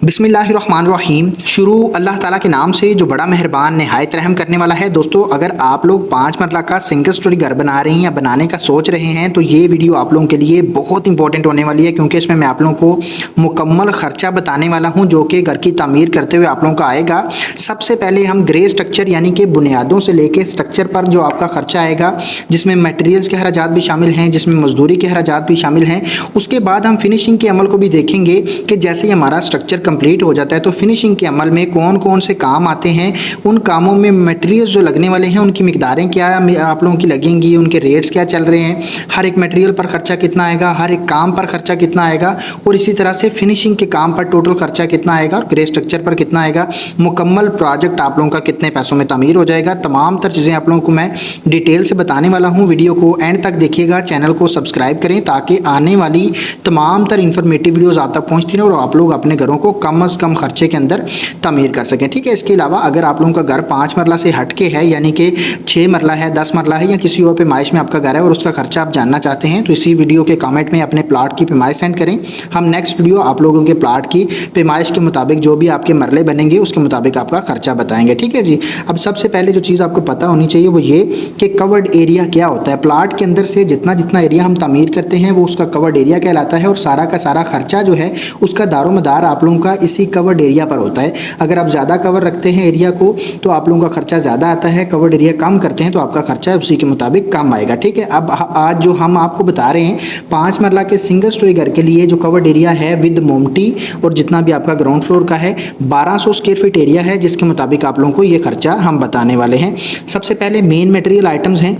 बिस्मिल्लाहिर्रहमानिर्रहीम। शुरू अल्लाह ताला के नाम से जो बड़ा मेहरबान नहायत रहम करने वाला है। दोस्तों, अगर आप लोग 5 मरला का सिंगल स्टोरी घर बना रहे हैं या बनाने का सोच रहे हैं तो ये वीडियो आप लोगों के लिए बहुत इंपॉर्टेंट होने वाली है, क्योंकि इसमें मैं आप लोगों को मुकम्मल ख़र्चा बताने वाला हूँ जो कि घर की तामीर करते हुए आप लोगों का आएगा। सबसे पहले हम ग्रे स्ट्रक्चर यानी कि बुनियादों से लेके स्ट्रक्चर पर जो आपका खर्चा आएगा, जिसमें मटेरियल्स के अखराजात भी शामिल हैं, जिसमें मजदूरी के अखराजात भी शामिल हैं। उसके बाद हम फिनिशिंग के अमल को भी देखेंगे कि जैसे ही हमारा स्ट्रक्चर कंप्लीट हो जाता है तो फिनिशिंग के अमल में कौन कौन से काम आते हैं, उन कामों में मटेरियल्स जो लगने वाले हैं उनकी मिकदारें क्या आप लोगों की लगेंगी, उनके रेट्स क्या चल रहे हैं, हर एक मटेरियल पर खर्चा कितना आएगा, हर एक काम पर खर्चा कितना आएगा, और इसी तरह से फिनिशिंग के काम पर टोटल खर्चा कितना आएगा और ग्रे स्ट्रक्चर पर कितना आएगा, मुकम्मल प्रोजेक्ट आप लोगों का कितने पैसों में तामीर हो जाएगा। तमाम तर चीज़ें आप लोगों को मैं डिटेल से बताने वाला हूँ। वीडियो को एंड तक देखिएगा, चैनल को सब्सक्राइब करें ताकि आने वाली तमाम तर इन्फॉर्मेटिव वीडियोज़ आप तक पहुँचती रहें और आप लोग अपने घरों को कम से कम खर्चे के अंदर तामीर कर सकें। ठीक है। इसके अलावा अगर आप लोगों का घर 5 मरला से हट के है, यानी कि 6 मरला है, 10 मरला है या किसी और पैमाइश में आपका घर है और उसका खर्चा आप जानना चाहते हैं तो इसी वीडियो के कमेंट में अपने प्लाट की पैमाइश सेंड करें। हम नेक्स्ट वीडियो आप लोगों के प्लाट की पैमाइश के मुताबिक जो भी आपके मरले बनेंगे उसके मुताबिक आपका खर्चा बताएंगे। ठीक है जी। अब सबसे पहले जो चीज़ आपको पता होनी चाहिए वो ये कि कवर्ड एरिया क्या होता है। प्लाट के अंदर से जितना जितना एरिया हम तामीर करते हैं वो उसका कवर्ड एरिया कहलाता है और सारा का सारा खर्चा जो है उसका दारोमदार आप लोगों का इसी कवर्ड एरिया पर होता है। अगर आप ज़्यादा कवर रखते हैं एरिया को तो आप लोगों का खर्चा ज़्यादा आता है, कवर्ड एरिया कम करते हैं तो आपका खर्चा उसी के मुताबिक कम आएगा। ठीक है। अब आज जो हम आपको बता रहे हैं 5 मरला के सिंगल स्टोरी घर के लिए जो कवर्ड एरिया है विद मोमटी और जितना भी आपका ग्राउंड फ्लोर का है 1200 स्क्वायर फीट एरिया है, जिसके मुताबिक आप लोगों को ये खर्चा हम बताने वाले हैं। सबसे पहले मेन मटेरियल आइटम्स हैं।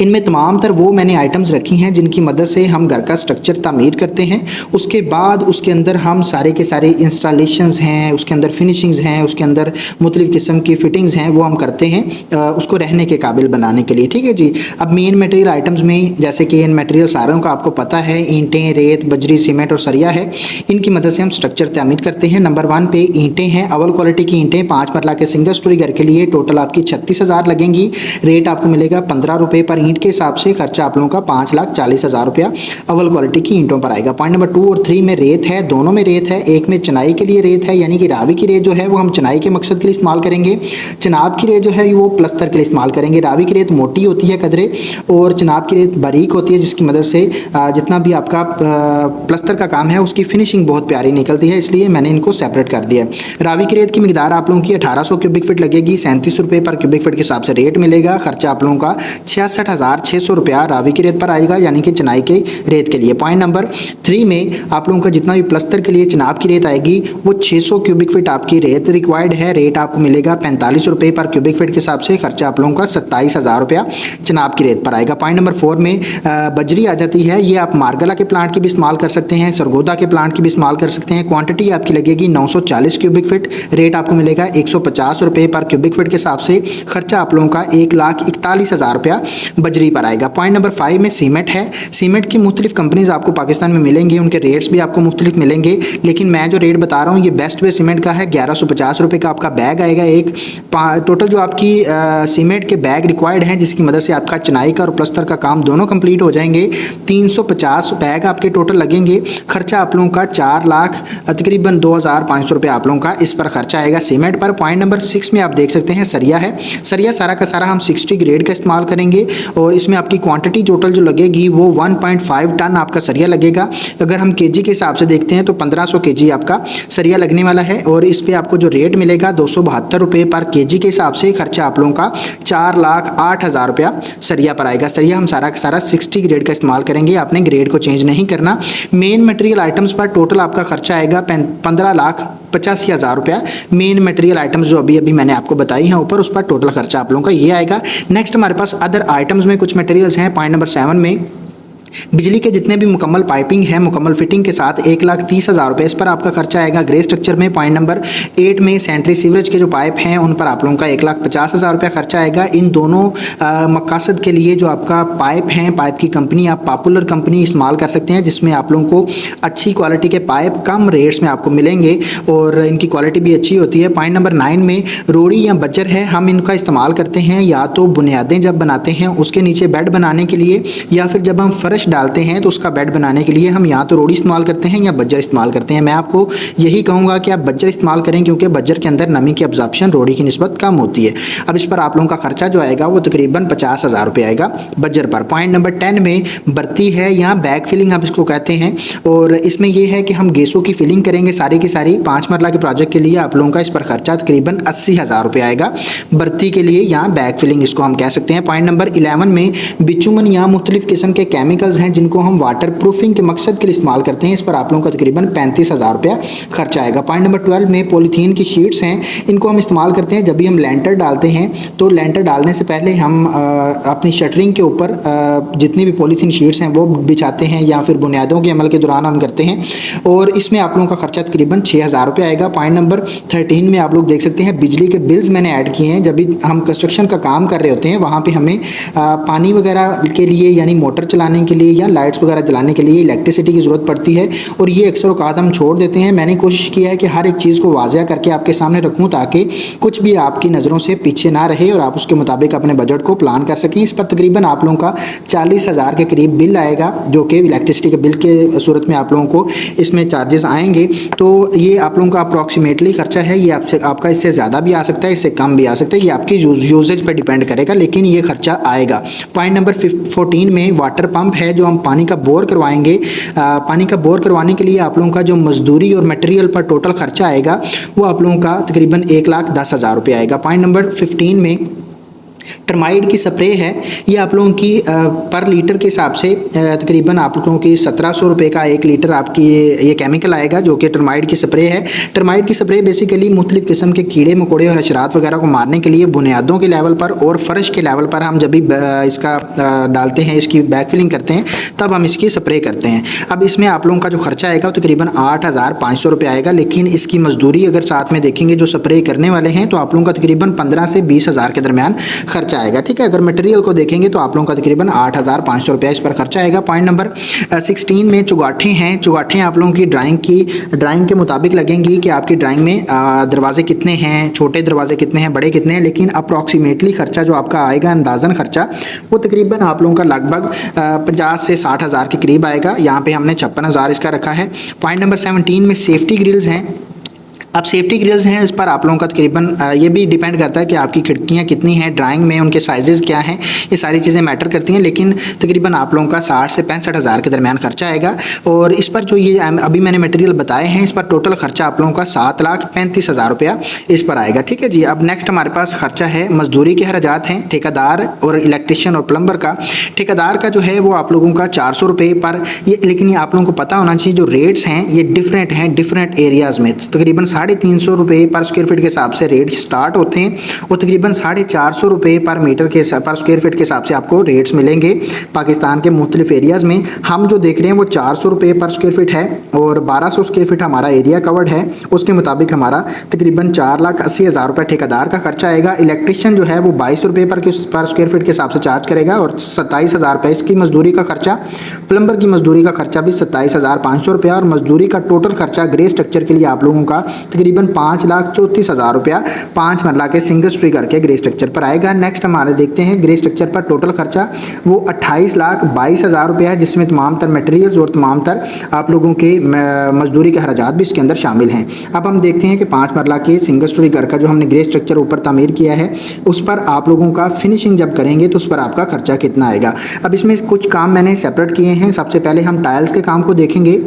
इनमें तमाम तर वो मैंने आइटम्स रखी हैं जिनकी मदद से हम घर का स्ट्रक्चर तामीर करते हैं। उसके बाद उसके अंदर हम सारे के सारे इंस्टॉलेशंस हैं, उसके अंदर फिनिशिंग्स हैं, उसके अंदर मुख्तलिफ़ किस्म की फ़िटिंग्स हैं वो हम करते हैं उसको रहने के काबिल बनाने के लिए। ठीक है जी। अब मेन मटेरियल आइटम्स में जैसे कि इन मटेरियल सारों का आपको पता है, ईंटें, रेत, बजरी, सीमेंट और सरिया है। इनकी मदद से हम स्ट्रक्चर तामीर करते हैं। नंबर 1 पे ईंटें हैं, अव्वल क्वालिटी की ईंटें 5 मरला के सिंगल स्टोरी घर के लिए टोटल आपकी 36,000 लगेंगी। रेट आपको मिलेगा 15 रुपये पर ईंट के हिसाब से। खर्चा आप लोगों का 5,40,000 रुपया अव्वल क्वालिटी की ईंटों पर आएगा। पॉइंट नंबर 2 और 3 में रेत है, दोनों में रेत है। एक में चनाई के लिए रेत है, यानी कि रावी की रेत जो है वो हम चनाई के मकसद के लिए इस्तेमाल करेंगे। चनाब की रेत जो है वो प्लस्तर के लिए इस्तेमाल करेंगे। रावी की रेत मोटी होती है कदरे और चनाब की रेत बारीक होती है, जिसकी मदद से जितना भी आपका प्लस्तर का काम है उसकी फिनिशिंग बहुत प्यारी निकलती है, इसलिए मैंने इनको सेपरेट कर दिया है। रावी की रेत की मिकदार आप लोगों की 1800 क्यूबिक फीट लगेगी। 37 रुपये पर क्यूबिक फीट के हिसाब से रेट मिलेगा। खर्चा आप लोगों का 66,600 रुपया रावी की रेत पर आएगा, यानी कि चनाई के रेत के लिए। पॉइंट नंबर 3 में आप लोगों का जितना भी प्लस्तर के लिए चनाब की रेत आएगी वो 600 क्यूबिक फीट आपकी रेत रिक्वायर्ड है। रेट आपको मिलेगा 45 रुपये पर क्यूबिक फीट के हिसाब से। खर्चा आप लोगों का 27,000 रुपया चनाब की रेत पर आएगा। पॉइंट नंबर 4 में बजरी आ जाती है। ये आप मारगला के प्लांट की भी इस्तेमाल कर सकते हैं, सरगोदा के प्लांट की भी इस्तेमाल कर सकते हैं। क्वांटिटी आपकी लगेगी 940 क्यूबिक फीट। रेट आपको मिलेगा 150 रुपये पर क्यूबिक फीट के हिसाब से। खर्चा आप लोगों का 1,41,000 रुपया बजरी पर आएगा। पॉइंट नंबर 5 में सीमेंट है। सीमेंट की मुख्तलिफ कंपनीज आपको पाकिस्तान में मिलेंगी, उनके रेट्स भी आपको मुख्तलिफ मिलेंगे, लेकिन मैं जो रेट बता रहा हूँ ये बेस्ट वे सीमेंट का है। 1150 रुपये का आपका बैग आएगा एक। टोटल जो आपकी सीमेंट के बैग रिक्वायर्ड हैं जिसकी मदद से आपका चनाई का और प्लस्तर का काम दोनों कंप्लीट हो जाएंगे। 350 बैग आपके टोटल लगेंगे। खर्चा आप लोगों का 4 लाख तकरीबन 2,500 रुपये आप लोगों का इस पर खर्चा आएगा सीमेंट पर। पॉइंट नंबर 6 में आप देख सकते हैं सरिया है। सरिया सारा का सारा हम 60 ग्रेड का इस्तेमाल करेंगे और इसमें आपकी क्वांटिटी टोटल जो लगेगी वो 1.5 टन आपका सरिया लगेगा। अगर हम केजी के हिसाब से देखते हैं तो 1500 केजी आपका सरिया लगने वाला है और इस पे आपको जो रेट मिलेगा 272 रुपये पर केजी के हिसाब से। खर्चा आप लोगों का 4,08,000 रुपया सरिया पर आएगा। सरिया हम सारा का सारा 60 ग्रेड का इस्तेमाल करेंगे, आपने ग्रेड को चेंज नहीं करना। मेन मटेरियल आइटम्स पर टोटल आपका खर्चा आएगा 15,85,000 रुपया। मेन मटेरियल आइटम्स जो अभी अभी मैंने आपको बताई हैं ऊपर, उस पर टोटल खर्चा आप लोगों का ये आएगा। नेक्स्ट हमारे पास अदर आइटम्स में कुछ मटेरियल्स हैं। पॉइंट नंबर 7 में बिजली के जितने भी मुकम्मल पाइपिंग है मुकम्मल फिटिंग के साथ 1,30,000 रुपये इस पर आपका खर्चा आएगा ग्रे स्ट्रक्चर में। पॉइंट नंबर 8 में सेंट्री सीवरेज के जो पाइप हैं उन पर आप लोगों का 1,50,000 रुपया खर्चा आएगा। इन दोनों मकसद के लिए जो आपका पाइप हैं, पाइप की कंपनी आप पॉपुलर कंपनी इस्तेमाल कर सकते हैं, जिसमें आप लोगों को अच्छी क्वालिटी के पाइप कम रेट्स में आपको मिलेंगे और इनकी क्वालिटी भी अच्छी होती है। पॉइंट नंबर 9 में रोड़ी या बज्जर है, हम इनका इस्तेमाल करते हैं या तो बुनियादें जब बनाते हैं उसके नीचे बेड बनाने के लिए, या फिर जब हम फर्श फर्श डालते हैं तो उसका बेड बनाने के लिए हम या तो रोड़ी इस्तेमाल करते हैं या बज्जर इस्तेमाल करते हैं। मैं आपको यही कहूँगा कि आप बज्जर इस्तेमाल करें, क्योंकि बज्जर के अंदर नमी की अब्जॉर्प्शन रोड़ी की निस्बत कम होती है। अब इस पर आप लोगों का खर्चा जो आएगा वो तकरीबन 50,000 रुपये आएगा बज्जर पर। पॉइंट नंबर 10 में बर्ती है, यहाँ बैग फिलिंग आप इसको कहते हैं, और इसमें यह है कि हम गैसों की फिलिंग करेंगे सारी की सारी। 5 मरला के प्रोजेक्ट के लिए आप लोगों का इस पर खर्चा तकरीबन 80,000 रुपये आएगा बर्ती के लिए, यहाँ बैग फिलिंग इसको हम कह सकते हैं। पॉइंट नंबर 11 में बिचुमन यहाँ मुख्तलिफ किस्म के केमिकल्स हैं जिनको हम वाटर प्रूफिंग के मकसद के लिए इस्तेमाल करते हैं। इस पर आप लोगों का तकरीबन 35,000 रुपया खर्चा आएगा। पॉइंट नंबर 12 में पॉलीथीन की शीट्स हैं, इनको हम इस्तेमाल करते हैं जब भी हम लेंटर डालते हैं। तो लेंटर डालने से पहले हम अपनी शटरिंग के ऊपर जितनी भी पॉलीथीन शीट्स हैं वो बिछाते हैं, या फिर बुनियादों के अमल के दौरान हम करते हैं, और इसमें आप लोगों का खर्चा तकरीबन 6,000 रुपये आएगा। पॉइंट नंबर 13 में आप लोग देख सकते हैं बिजली के बिल्स मैंने ऐड किए हैं। जब भी हम कंस्ट्रक्शन का काम कर रहे होते हैं वहाँ पे हमें पानी वगैरह के लिए यानी मोटर चलाने के लिए या लाइट्स वगैरह जलाने के लिए इलेक्ट्रिसिटी की ज़रूरत पड़ती है, और ये अक्सर औक़ात हम छोड़ देते हैं। मैंने कोशिश किया है कि हर एक चीज़ को वाज़िया करके आपके सामने रखूँ ताकि कुछ भी आपकी नज़रों से पीछे ना रहे और आप उसके मुताबिक अपने बजट को प्लान कर सकें। इस पर तकरीबन आप लोगों का 40,000 के करीब बिल आएगा, जो कि इलेक्ट्रिसिटी के बिल के सूरत में आप लोगों को इसमें चार्जेस आएंगे। तो ये आप लोगों का अप्रॉक्सीमेटली खर्चा है, ये आपका इससे ज़्यादा भी आ सकता है, इससे कम भी आ सकता है, ये आपकी यूजेज पर डिपेंड करेगा, लेकिन ये खर्चा आएगा। पॉइंट नंबर 14 में वाटर पंप है जो हम पानी का बोर करवाएंगे। पानी का बोर करवाने के लिए आप लोगों का जो मजदूरी और मटेरियल पर टोटल खर्चा आएगा वो आप लोगों का तकरीबन 1,10,000 रुपये आएगा। पॉइंट नंबर 15 में टर्माइड की स्प्रे है, ये आप लोगों की पर लीटर के हिसाब से तकरीबन आप लोगों की 1,700 रुपये का 1 लीटर आपकी ये केमिकल आएगा जो कि टर्माइड की स्प्रे है। टर्माइड की स्प्रे बेसिकली मुख्तलिफ किस्म के कीड़े मकोड़े और हशरात वगैरह को मारने के लिए बुनियादों के लेवल पर और फर्श के लेवल पर हम जब भी इसका डालते हैं, इसकी बैक फिलिंग करते हैं, तब हम इसकी स्प्रे करते हैं। अब इसमें आप लोगों का जो खर्चा आएगा वो तकरीबन 8,500 रुपये आएगा, लेकिन इसकी मजदूरी अगर साथ में देखेंगे जो स्प्रे करने वाले हैं तो आप लोगों का तकरीबन 15 से 20,000 के दरमियान खर्चा आएगा। ठीक है, अगर मटेरियल को देखेंगे तो आप लोगों का तकरीबन 8,500 रुपया इस पर खर्चा आएगा। पॉइंट नंबर 16 में चुगाठें हैं। चुगाठें आप लोगों की ड्राइंग के मुताबिक लगेंगी कि आपकी ड्राइंग में दरवाजे कितने हैं, छोटे दरवाजे कितने हैं, बड़े कितने हैं, लेकिन अप्रॉक्सीमेटली खर्चा जो आपका आएगा अंदाज़न खर्चा वो तकरीबन आप लोगों का लगभग 50 से 60,000 के करीब आएगा। यहाँ पे हमने 56,000 इसका रखा है। पॉइंट नंबर 17 में सेफ्टी ग्रिल्स हैं। अब सेफ्टी ग्रिल्स हैं, इस पर आप लोगों का तकरीबन ये भी डिपेंड करता है कि आपकी खिड़कियाँ कितनी हैं, ड्राइंग में उनके साइजेज़ क्या हैं, ये सारी चीज़ें मैटर करती हैं, लेकिन तकरीबन आप लोगों का 60 से 65,000 के दरमियान खर्चा आएगा। और इस पर जो ये अभी मैंने मटेरियल बताए हैं इस पर टोटल खर्चा आप लोगों का 7,35,000 रुपया इस पर आएगा। ठीक है जी। अब नेक्स्ट हमारे पास खर्चा है मजदूरी के खर्चात हैं, ठेकेदार और इलेक्ट्रिशियन और प्लम्बर का। ठेकेदार का जो है वो आप लोगों का 400 रुपये पर, ये लेकिन ये आप लोगों को पता होना चाहिए जो रेट्स हैं ये डिफरेंट हैं डिफरेंट एरियाज़ में। तकरीबन 350 रुपये पर स्क्वायर फीट के हिसाब से रेट स्टार्ट होते हैं और तकरीबन 450 रुपये पर मीटर के पर स्क्वायर फीट के हिसाब से आपको रेट्स मिलेंगे पाकिस्तान के मुख्तलिफ एरियाज़ में। हम जो देख रहे हैं वो 400 रुपये पर स्क्वायर फीट है और 1200 स्क्वायर फीट हमारा एरिया कवर्ड है। उसके मुताबिक हमारा तकरीबन 4,80,000 रुपये ठेकेदार का खर्चा आएगा। इलेक्ट्रिशियन जो है वो 22 रुपये पर स्क्वायर फीट के हिसाब से चार्ज करेगा और 27,000 रुपये इसकी मजदूरी का खर्चा। प्लम्बर की मजदूरी का खर्चा भी 27,500 रुपया और मजदूरी का टोटल खर्चा ग्रे स्ट्रक्चर के लिए आप लोगों का तकरीबन 5,34,000 रुपया 5 मरला के सिंगल स्टोरी करके ग्रे स्ट्रक्चर पर आएगा। नेक्स्ट हमारे देखते हैं ग्रे स्ट्रक्चर पर टोटल खर्चा वो 28,22,000 रुपया है, जिसमें तमाम तर मटेरियल्स और तमाम तर आप लोगों के मजदूरी के खर्चात भी इसके अंदर शामिल हैं। अब हम देखते हैं कि 5 मरला के सिंगल स्टोरी घर का जो हमने ग्रे स्ट्रक्चर ऊपर तामीर किया है उस पर आप लोगों का फिनिशिंग जब करेंगे तो उस पर आपका खर्चा कितना आएगा। अब इसमें कुछ काम मैंने सेपरेट किए हैं। सबसे पहले हम टाइल्स के काम को देखेंगे।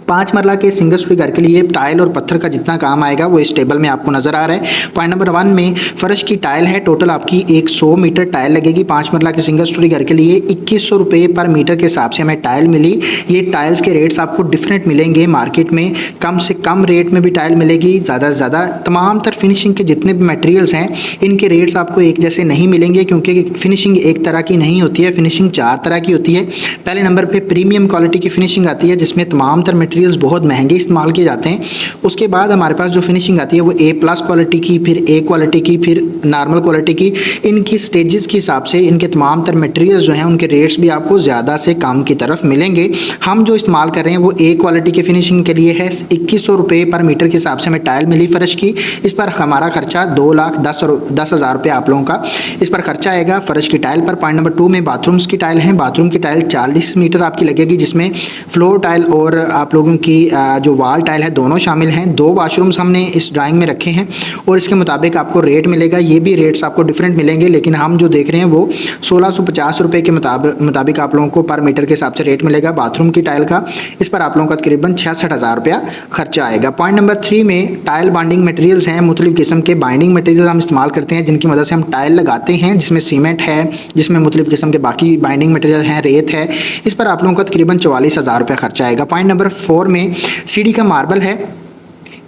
5 मरला के सिंगल स्टोरी घर के लिए टाइल और पत्थर का जितना काम आएगा वो इस टेबल में आपको नज़र आ रहा है। पॉइंट नंबर 1 में फर्श की टाइल है, टोटल आपकी 100 मीटर टाइल लगेगी। 5 मरला के सिंगल स्टोरी घर के लिए 2100 रुपये पर मीटर के हिसाब से हमें टाइल मिली। ये टाइल्स के रेट्स आपको डिफरेंट मिलेंगे मार्केट में, कम से कम रेट में भी टाइल मिलेगी, ज़्यादा से ज़्यादा। तमाम तर फिनिशिंग के जितने भी मटेरियल्स हैं इनके रेट्स आपको एक जैसे नहीं मिलेंगे क्योंकि फिनिशिंग एक तरह की नहीं होती है, फिनिशिंग 4 तरह की होती है। पहले नंबर पर प्रीमियम क्वालिटी की फिनिशिंग आती है जिसमें तमाम तर मटेरियल मटेरियल्स बहुत महंगे इस्तेमाल किए जाते हैं। उसके बाद हमारे पास जो फिनिशिंग आती है वो A+ क्वालिटी की, फिर A क्वालिटी की, फिर नॉर्मल क्वालिटी की। इनकी स्टेजेस के हिसाब से इनके तमाम तर मटेरियल्स जो हैं उनके रेट्स भी आपको ज़्यादा से कम की तरफ मिलेंगे। हम जो इस्तेमाल कर रहे हैं वो A क्वालिटी के फिनिशिंग के लिए है। 2100 रुपये पर मीटर के हिसाब से हमें टाइल मिली फर्श की। इस पर हमारा खर्चा 2,10,000 रुपये आप लोगों का इस पर खर्चा आएगा फर्श की टाइल पर। पॉइंट नंबर 2 में बाथरूम्स की टाइल है। बाथरूम की टाइल 40 मीटर आपकी लगेगी, जिसमें फ्लोर टाइल और आप लोगों की जो वाल टाइल है दोनों शामिल हैं। 2 वाशरूम्स हमने इस ड्राइंग में रखे हैं और इसके मुताबिक आपको रेट मिलेगा। ये भी रेट्स आपको डिफरेंट मिलेंगे, लेकिन हम जो देख रहे हैं वो 1650 रुपये के मुताबिक आप लोगों को पर मीटर के हिसाब से रेट मिलेगा बाथरूम की टाइल का। इस पर आप लोगों का तकरीबन 66,000 रुपया खर्चा आएगा। पॉइंट नंबर 3 में टाइल बाइंडिंग मटेरियल्स हैं। मुख्तलिफ किस्म के बाइंडिंग मटेरियल हम इस्तेमाल करते हैं जिनकी मदद से हम टाइल लगाते हैं, जिसमें सीमेंट है, जिसमें मुख्तलिफ किस्म के बाकी बाइंडिंग मटेरियल हैं, रेत है। इस पर आप लोगों का तकरीबन 44,000 रुपया खर्चा आएगा। पॉइंट नंबर 4 में सीढ़ी का मार्बल है।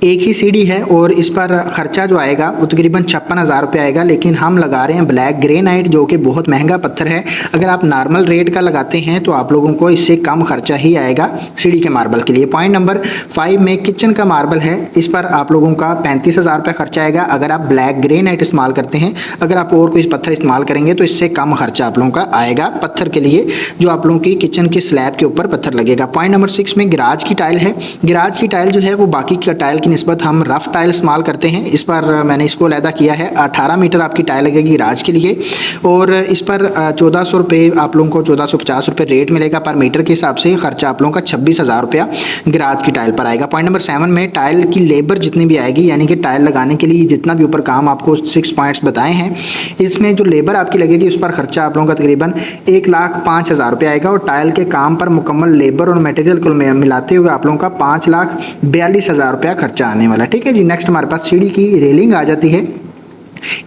एक ही सीढ़ी है और इस पर खर्चा जो आएगा वो तकरीबन 56,000 रुपये आएगा, लेकिन हम लगा रहे हैं ब्लैक ग्रेनाइट जो कि बहुत महंगा पत्थर है। अगर आप नॉर्मल रेट का लगाते हैं तो आप लोगों को इससे कम खर्चा ही आएगा सीढ़ी के मार्बल के लिए। पॉइंट नंबर 5 में किचन का मार्बल है। इस पर आप लोगों का 35,000 रुपये खर्चा आएगा अगर आप ब्लैक ग्रेनाइट इस्तेमाल करते हैं। अगर आप और कोई पत्थर इस्तेमाल करेंगे तो इससे कम खर्चा आप लोगों का आएगा पत्थर के लिए, जो आप लोगों की किचन की स्लैब के ऊपर पत्थर लगेगा। पॉइंट नंबर 6 में गिराज की टाइल है। गिराज की टाइल जो है वो बाकी की टाइल की निस्बत हम रफ टाइल इस्तेमाल करते हैं। इस पर मैंने इसको अलहदा किया है। 18 मीटर आपकी टाइल लगेगी राज के लिए और इस पर 1400 रुपये आप लोगों को 1450 रुपये रेट मिलेगा पर मीटर के हिसाब से। खर्चा आप लोगों का 26,000 रुपया गिराज की टाइल पर आएगा। पॉइंट नंबर 7 में टाइल की लेबर जितनी भी आएगी, यानी कि टाइल लगाने के लिए जितना भी ऊपर काम आपको 6 पॉइंट्स बताए हैं, इसमें जो लेबर आपकी लगेगी उस पर खर्चा आप लोगों का तकरीबन 1,05,000 रुपये आएगा और टाइल के काम पर मुकम्मल लेबर और मटेरियल को मिलाते हुए आप लोगों का 5,42,000 रुपया खर्चा आने वाला है। ठीक है जी। नेक्स्ट हमारे पास सीढ़ी की रेलिंग आ जाती है।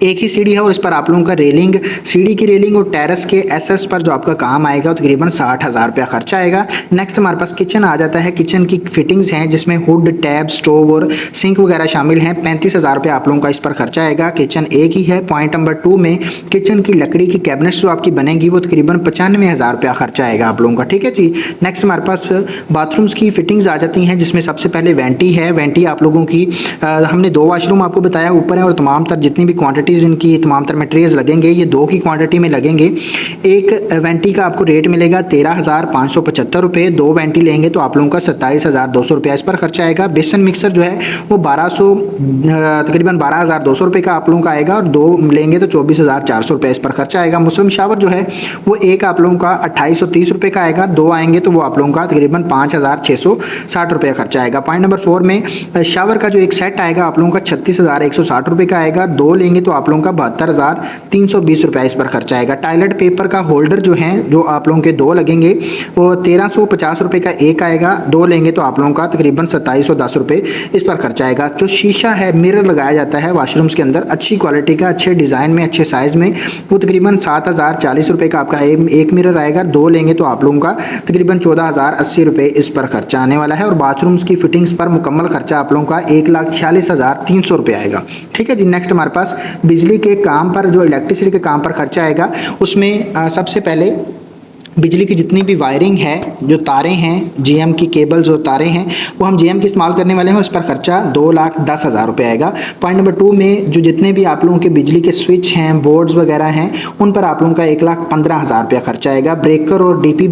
एक ही सीढ़ी है और इस पर आप लोगों का रेलिंग, सीढ़ी की रेलिंग और टेरेस के एसएस पर जो आपका काम आएगा तकरीबन 60,000 रुपया खर्चा आएगा। नेक्स्ट हमारे पास किचन आ जाता है। किचन की फिटिंग्स हैं जिसमें हुड, टैब, स्टोव और सिंक वगैरह शामिल हैं। 35,000 रुपया आप लोगों का इस पर खर्चा आएगा। किचन एक ही है। पॉइंट नंबर 2 में किचन की लकड़ी की कैबिनेट्स जो आपकी बनेगी वो तकरीबन 95,000 रुपया खर्चा आएगा आप लोगों का। ठीक है जी। नेक्स्ट हमारे पास बाथरूम्स की फिटिंग्स आ जाती हैं जिसमें सबसे पहले वेंटी है। वेंटी आप लोगों की हमने 2 वाशरूम आपको बताया ऊपर है और तमाम तर जितनी भी क्वांटिटीज़ इनकी तमाम तर मटेरियल्स लगेंगे ये 2 की क्वांटिटी में लगेंगे। एक वेंटी का आपको रेट मिलेगा 13,575 रुपये। 2 वेंटी लेंगे तो आप लोगों का 27,200 रुपया इस पर खर्चा आएगा। बेसन मिक्सर जो है वो तकरीबन 12,200 रुपये का आप लोगों का आएगा और 2 लेंगे तो 24,400 रुपये इस पर खर्चा आएगा। मुस्लिम शावर जो है वो एक आप लोगों का 2830 रुपये का आएगा। 2 आएंगे तो वो आप लोगों का तकरीबन 5,660 रुपये खर्चा आएगा। पॉइंट नंबर 4 में शावर का जो एक सेट आएगा आप लोगों का 36,160 रुपये का आएगा। 2 लेंगे तो आप लोगों का 72,320 रुपये इस पर खर्चा आएगा। टॉयलेट पेपर का होल्डर जो है जो आप लोगों के 2 लगेंगे वो 1,350 रुपये का एक आएगा। 2 लेंगे तो आप लोगों का तकरीबन 2,710 रुपये इस पर खर्चा आएगा। जो शीशा है, मिरर लगाया जाता है वाशरूम्स के अंदर अच्छी क्वालिटी का, अच्छे डिज़ाइन में, अच्छे साइज़ में, वो तकरीबन 7,040 रुपये का आपका एक मिरर आएगा। 2 लेंगे तो आप लोगों का तकरीबन 14,080 रुपये इस पर खर्चा आने वाला है और बाथरूम्स की फिटिंग्स पर मुकम्मल खर्चा आप लोगों का 1,46,300 रुपये आएगा। ठीक है जी। नेक्स्ट हमारे पास बिजली के काम पर जो इलेक्ट्रिसिटी के काम पर खर्चा आएगा उसमें सबसे पहले बिजली की जितनी भी वायरिंग है, जो तारें हैं, जीएम की केबल्स और तारें हैं वो हम जीएम की इस्तेमाल करने वाले हैं। उस पर खर्चा 2,10,000 रुपये आएगा। पॉइंट नंबर 2 में जो जितने भी आप लोगों के बिजली के स्विच हैं, बोर्ड्स वगैरह हैं, उन पर आप लोगों का 1,15,000 रुपया खर्चा आएगा। ब्रेकर और डीपी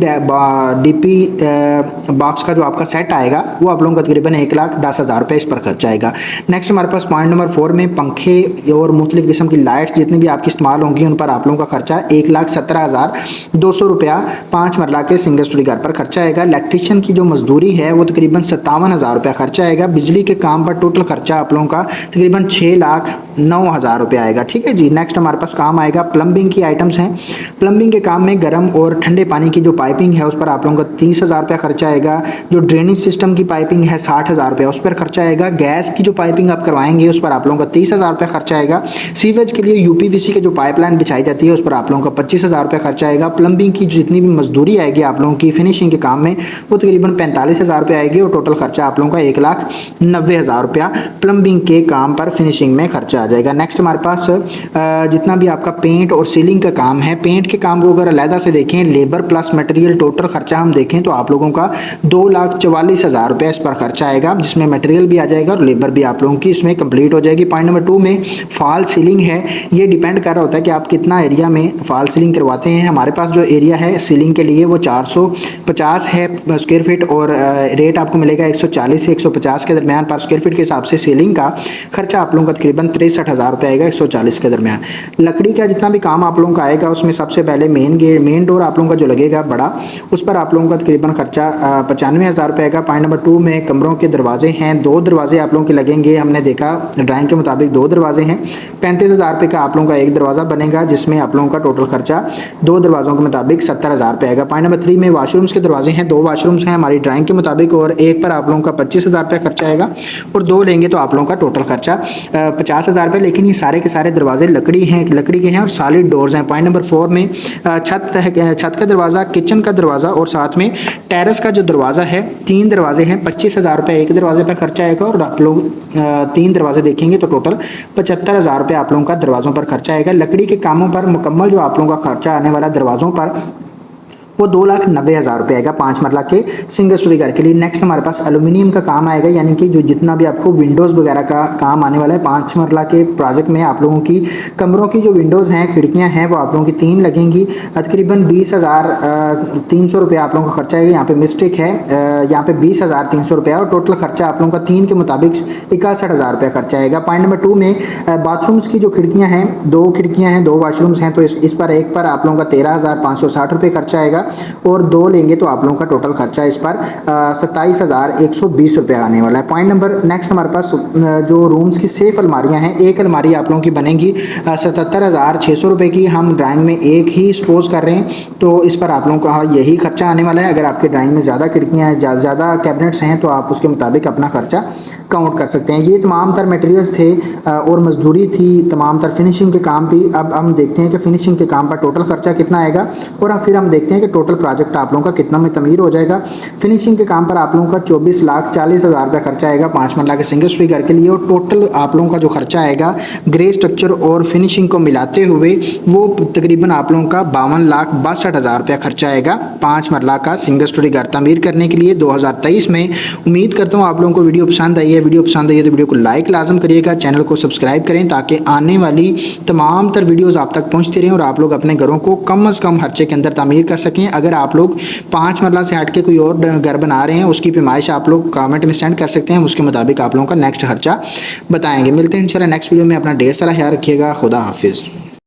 बॉक्स का जो आपका सेट आएगा वो आप लोगों का तकरीबन 1,10,000 रुपये इस पर खर्चा आएगा। नेक्स्ट हमारे पास पॉइंट नंबर 4 में पंखे और मुख्तलिफ किस्म की लाइट्स जितनी भी आपकी इस्तेमाल होंगी उन पर आप लोगों का खर्चा 1,17,200 रुपया 5 मरला के सिंगल स्टोरी घर पर खर्चा आएगा। इलेक्ट्रीशियन की जो मजदूरी है वो तकरीबन 57,000 रुपया खर्चा आएगा। बिजली के काम पर टोटल खर्चा आप लोगों का तकरीबन 6,09,000 रुपया आएगा। ठीक है जी। नेक्स्ट हमारे पास काम आएगा प्लम्बिंग की आइटम्स हैं। प्लम्बिंग के काम में गर्म और ठंडे पानी की जो पाइपिंग है उस पर आप लोगों का 30,000 रुपया खर्चा आएगा। जो ड्रेनेज सिस्टम की पाइपिंग है 60,000 रुपया उस पर खर्चा आएगा। गैस की जो पाइपिंग आप करवाएंगे उस पर आप लोगों का 30,000 रुपया खर्चा आएगा। सीवरेज के लिए यूपीवीसी की जो पाइपलाइन बिछाई जाती है उस पर आप लोगों का 25,000 रुपया खर्चा आएगा। प्लम्बिंग की जितनी भी मजदूरी आएगी आप लोगों की फिनिशिंग के काम में वो तकरीबन 45,000 रुपये आएगी और टोटल खर्चा आप लोगों का 1,90,000 रुपया प्लम्बिंग के काम पर फिनिशिंग में खर्चा आ जाएगा। नेक्स्ट हमारे पास जितना भी आपका पेंट और सीलिंग का काम है, पेंट के काम को अगर अलहदा से देखें लेबर प्लस मटेरियल टोटल खर्चा हम देखें तो आप लोगों का 2,44,000 रुपये इस पर खर्चा आएगा, जिसमें मटेरियल भी आ जाएगा और लेबर भी आप लोगों की इसमें कंप्लीट हो जाएगी। पॉइंट नंबर 2 में फॉल सीलिंग है, ये डिपेंड कर रहा होता है कि आप कितना एरिया में फॉल सीलिंग करवाते हैं। हमारे पास जो एरिया है सीलिंग के लिए वो 450 है स्क्वायर फीट और रेट आपको मिलेगा 140 से 150 के दरमियान पर स्क्वायर फीट के हिसाब से सीलिंग का खर्चा आप लोगों का तकरीबन 63,000 रुपये आएगा 140 के दरमियान। लकड़ी का जितना भी काम आप लोगों का आएगा उसमें सबसे पहले मेन डोर आप लोगों का जो लगेगा बड़ा, उस पर आप लोगों का तकरीबन खर्चा 95,000 रुपये आएगा। पॉइंट नंबर 2 में कमरों के दरवाजे हैं, 2 दरवाजे आप लोगों के लगेंगे, हमने देखा ड्राइंग के मुताबिक 2 दरवाजे हैं, 35,000 रुपये का आप लोगों का एक दरवाज़ा बनेगा, जिसमें आप लोगों का टोटल खर्चा 2 दरवाज़ों के मुताबिक 70,000 रुपये आएगा। पॉइंट नंबर 3 में वाशरूम्स के दरवाजे हैं, 2 वाशरूम्स हैं हमारी ड्राइंग के मुताबिक और एक पर आप लोगों का 25,000 रुपये खर्चा आएगा और 2 लेंगे तो आप लोगों का टोटल खर्चा 50,000 रुपये। लेकिन ये सारे के सारे दरवाजे लकड़ी के हैं और सॉलिड डोर्स हैं। पॉइंट नंबर 4 में छत का दरवाज़ा, किचन का दरवाज़ा और साथ में टेरेस का जो दरवाज़ा है, 3 दरवाजे हैं, 25,000 रुपये एक दरवाजे पर खर्चा आएगा और आप लोग 3 दरवाजे देखेंगे तो टोटल 75,000 रुपये आप लोगों का दरवाज़ों पर खर्चा आएगा। लकड़ी के कामों पर मुकम्मल जो आप लोगों का खर्चा आने वाला दरवाज़ों पर वो 2,90,000 रुपये आएगा 5 मरला के सिंगल स्टोरी घर के लिए। नेक्स्ट हमारे पास एल्यूमिनियम का काम आएगा, यानी कि जो जितना भी आपको विंडोज़ वगैरह का काम आने वाला है 5 मरला के प्रोजेक्ट में आप लोगों की कमरों की जो विंडोज़ हैं, खिड़कियां हैं, वो आप लोगों की 3 लगेंगी। तकरीबन 20,300 रुपये आप लोगों का खर्चा आएगा। यहाँ पे मिस्टेक है, यहाँ पे 20,300 रुपये और टोटल खर्चा आप लोगों का 3 के मुताबिक 61,000 रुपये खर्चा आएगा। पॉइंट नंबर 2 में बाथरूम्स की जो खिड़कियाँ हैं, 2 खिड़कियाँ हैं, 2 वाशरूम्स हैं, तो इस पर एक पर आप लोगों का 13,560 रुपये खर्चा आएगा और 2 लेंगे तो आप लोगों का टोटल खर्चा इस पर 27,120 रुपये आने वाला है। पॉइंट नंबर नेक्स्ट हमारे पास जो रूम्स की सेफ अलमारियां हैं, एक अलमारी आप लोगों की बनेगी 77,600 रुपये की। हम ड्राइंग में एक ही सपोज कर रहे हैं तो इस पर आप लोगों का यही खर्चा आने वाला है। अगर आपके ड्राइंग में ज़्यादा खिड़कियाँ हैं, ज़्यादा कैबिनेट्स हैं तो आप उसके मुताबिक अपना खर्चा काउंट कर सकते हैं। ये तमाम तर मटेरियल्स थे और मजदूरी थी, तमाम तर फिनिशिंग के काम भी। अब हम देखते हैं कि फिनिशिंग के काम पर टोटल खर्चा कितना आएगा और अब फिर हम देखते हैं कि टोटल प्रोजेक्ट आप लोगों का कितना में तमीर हो जाएगा। फिनिशिंग के काम पर आप लोगों का 24,40,000 रुपये खर्चा आएगा 5 मरला के सिंगल स्टोरी घर के लिए और टोटल आप लोगों का जो खर्चा आएगा ग्रे स्ट्रक्चर और फिनिशिंग को मिलाते हुए वो तकरीबन आप लोगों का 52,62,000 रुपया खर्चा आएगा 5 मरला का सिंगल स्टोरी घर तमीर करने के लिए 2023 में। उम्मीद करता हूँ आप लोगों को वीडियो पसंद आई है। वीडियो पसंद आई है तो वीडियो को लाइक लाजम करिएगा, चैनल को सब्सक्राइब करें ताकि आने वाली तमाम तर वीडियोज़ आप तक पहुँचती रहें और आप लोग अपने घरों को कम अज़ कम खर्चे के अंदर तमीर कर सकें। अगर आप लोग 5 मरला से हट के कोई और घर बना रहे हैं उसकी पैमाइश आप लोग कमेंट में सेंड कर सकते हैं, उसके मुताबिक आप लोगों का नेक्स्ट खर्चा बताएंगे। मिलते हैं इंशाल्लाह नेक्स्ट वीडियो में। अपना ढेर सारा ख्याल रखिएगा। खुदा हाफिज़।